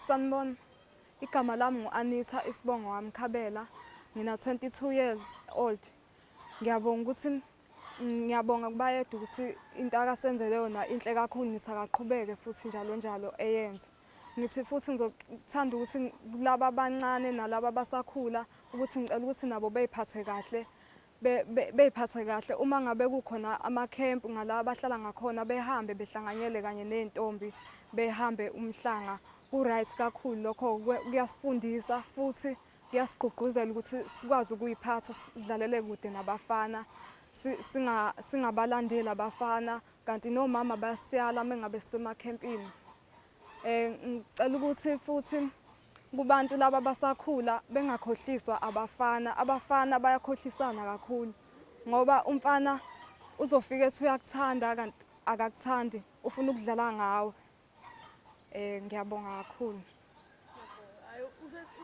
Sanibona, igama lami ngu-Anitta, isibongo wami Mkhabela. Ngina 22 years old. Ngiyabonga kubayedwa ukuthi into akasenzele yona inhle kakhulu, ngithi akaqhubeke futhi njalo njalo eyenze. Ngithi futhi ngizothanda ukuthi laba abancane nalaba abasakhula ukuthi ngicela ukuthi nabo bey'phathe kahle. Bey'phathe kahle uma ngabe kukhona amakhempu ngala abahlala ngakhona, behambe behlanganyele kanye ney'ntombi, behambe umhlanga. Ku-right kakhulu lokho, kuyasifundisa futhi kuyasigqugquzela ukuthi sikwazi ukuy'phatha, sidlalele kude nabafana, singabalandeli abafana, kanti nomama bayasiyala uma ngabe sisemakhempini. Ngicela ukuthi futhi kubantu laba abasakhula bengakhohliswa abafana. Abafana bayakhohlisana kakhulu ngoba umfana uzofika ethi uyakuthanda kanti akakuthandi, ufuna ukudlala ngawe. Ngiyabonga kakhulu.